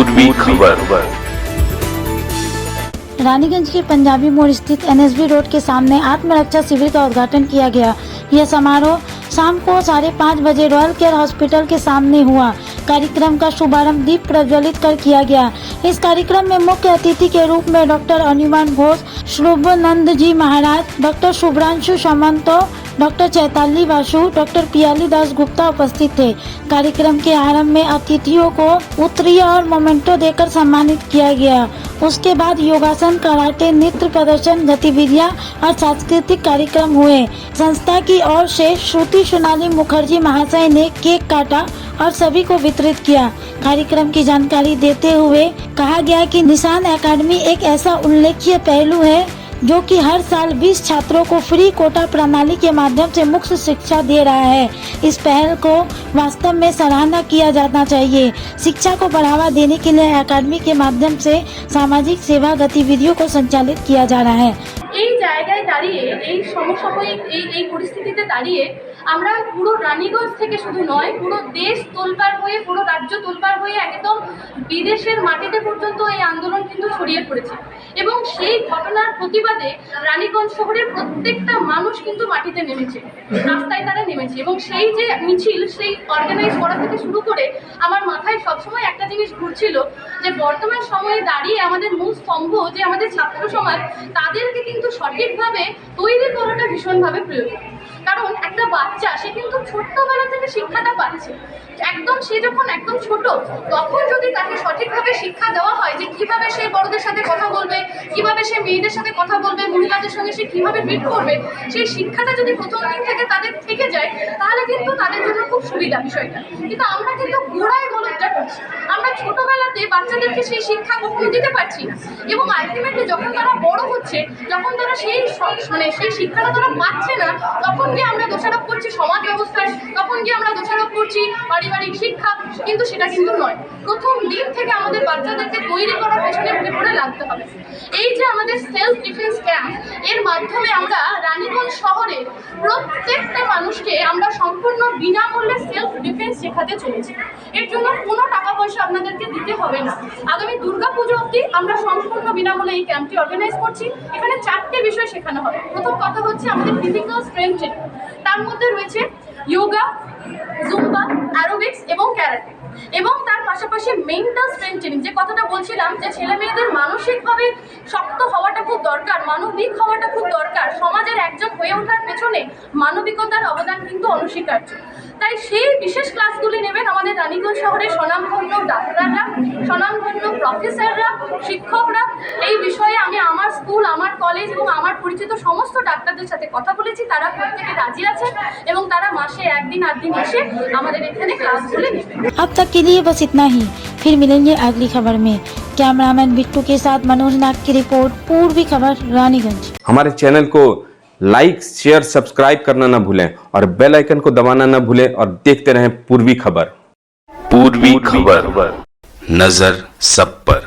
पूर्वी खबर। रानीगंज के पंजाबी मोड़ स्थित एनएसबी रोड के सामने आत्मरक्षा शिविर का उद्घाटन किया गया। यह समारोह शाम को 5:30 बजे रॉयल केयर हॉस्पिटल के सामने हुआ। कार्यक्रम का शुभारंभ दीप प्रज्वलित कर किया गया। इस कार्यक्रम में मुख्य अतिथि के रूप में doctor Animan Ghosh, Shubhanand ji Maharaj, doctor Shubhranshu Samanto, doctor Chaitali Vasu, doctor Piyali Das Gupta उपस्थित थे। कार्यक्रम के आरंभ में अतिथियों को उत्तरीय और मोमेंटो देकर सम्मानित किया गया। उसके बाद योगासन, कराटे, नृत्य प्रदर्शन, गतिविधियां और सांस्कृतिक कार्यक्रम हुए। संस्था की ओर से श्रुति सोनाली मुखर्जी महाशय ने केक काटा और सभी को वितरित किया। कार्यक्रम की जानकारी देते हुए कहा गया कि निशान एकेडमी एक ऐसा उल्लेखनीय पहलू है जो कि हर साल 20 छात्रों को फ्री कोटा प्रणाली के माध्यम से मुफ्त शिक्षा दे रहा है। इस पहल को वास्तव में सराहना किया जाना चाहिए। शिक्षा को बढ़ावा देने के लिए एकेडमी के माध्यम से सामाजिक सेवा गतिविधियों को संचालित किया जा रहा है। এই জায়গায় দাঁড়িয়ে এই সমসাময়িক এই পরিস্থিতিতে দাঁড়িয়ে আমরা পুরো রানীগঞ্জ থেকে শুধু নয়, পুরো দেশ তোলপাড় হয়ে, পুরো রাজ্য তোলপাড় হয়ে একদম বিদেশের মাটিতে পর্যন্ত এই আন্দোলন কিন্তু ছড়িয়ে পড়েছে এবং সেই ঘটনার প্রতিবাদে রানীগঞ্জ শহরের প্রত্যেকটা মানুষ কিন্তু মাটিতে নেমেছে, রাস্তায় তারা নেমেছে এবং সেই যে মিছিল, সেই অর্গানাইজ করা থেকে শুরু করে আমার মাথায় সবসময় একটা জিনিস ঘুরছিল যে বর্তমান সময়ে দাঁড়িয়ে আমাদের মূল স্তম্ভ যে আমাদের ছাত্র সমাজ, তাদেরকে কিন্তু সঠিকভাবে তৈরি করাটা ভীষণভাবে প্রয়োজন। কারণ একটা বাচ্চা সে কিন্তু ছোট্টবেলা থেকে শিক্ষাটা পাচ্ছে, একদম সে যখন একদম ছোট তখন যদি তাকে সঠিকভাবে শিক্ষা দেওয়া হয় যে কিভাবে সে বড়দের সাথে কথা বলবে, কিভাবে সে মেয়েদের সাথে কথা বলবে, মহিলাদের সঙ্গে সে কিভাবে ট্রিট করবে, সেই শিক্ষাটা যদি প্রথম দিন থেকে তাদের থেকে যায় তাহলে কিন্তু তাদের জন্য খুব সুবিধা বিষয়টা। কিন্তু আমরা কিন্তু গোড়ায় গলতটা করছি, আমরা ছোটবেলাতে বাচ্চাদেরকে সেই শিক্ষা কখনো দিতে পারছি না এবং আলটিমেটলি যখন তারা বড় হচ্ছে, যখন তারা সেই সেই শিক্ষাটা তারা পাচ্ছে না, তখন গিয়ে আমরা দোষারোপ করছি সমাজ ব্যবস্থায়, তখন গিয়ে আমরা দোষারোপ করছি পারিবারিক শিক্ষা, কিন্তু সেটা কিন্তু নয়। প্রথম দিন থেকে আমাদের বাচ্চাদেরকে তৈরি করার পেছনে উঠে পড়ে লাগতে হবে। এই যে আমাদের সেলফ ডিফেন্স ক্যাম্প, এর মাধ্যমে আমরা রানীগঞ্জ শহরে প্রত্যেকটা মানুষকে আমরা সম্পূর্ণ বিনামূল্যে সেলফ ডিফেন্স শেখাতে চলেছি। এর জন্য কোনো টাকা পয়সা আপনাদেরকে দিতে হবে না। আগামী দুর্গাপুজো অবধি আমরা সম্পূর্ণ বিনামূল্যে এই ক্যাম্পটি অর্গানাইজ করছি। এখানে 4টে বিষয় শেখানো হবে। প্রথম কথা হচ্ছে আমাদের ফিজিক্যাল স্ট্রেংথ ট্রেনিং, তার মধ্যে রয়েছে যোগা, জুম্বা, অ্যারোবিক্স এবং ক্যারাটে, এবং তার পাশাপাশি মেন্টাল স্ট্রেংথ ট্রেনিং, যে কথাটা বলছিলাম যে ছেলে মেয়েদের মানসিকভাবে শক্ত হওয়াটা খুব দরকার, মানবিক হওয়াটা খুব দরকার। সমাজের একজন হয়ে ওঠার পেছনে মানবিকতার অবদান কিন্তু অনস্বীকার্য। তাই সেই বিশেষ ক্লাসগুলি নেবেন আমাদের রানীগঞ্জ শহরের স্বনামধন্য ডাক্তাররা, স্বনামধন্য প্রফেসররা, শিক্ষকরা। এই বিষয়ে আমি আমার স্কুল, আমার কলেজ এবং আমার পরিচিত সমস্ত ডাক্তারদের সাথে কথা বলেছি। তারা প্রত্যেকে রাজি আছেন এবং তারা মাসে 1 দিন 8 দিন এসে আমাদের এখানে ক্লাসগুলি নেবেন। अब तक के लिए बस इतना ही। फिर मिलेंगे अगली खबर में। कैमरामैन बिट्टू के साथ मनोज नाग की रिपोर्ट, पूर्वी खबर, रानीगंज। हमारे चैनल को लाइक, शेयर, सब्सक्राइब करना ना भूलें और बेल आइकन को दबाना ना भूलें और देखते रहें पूर्वी खबर। पूर्वी खबर, नजर सब पर।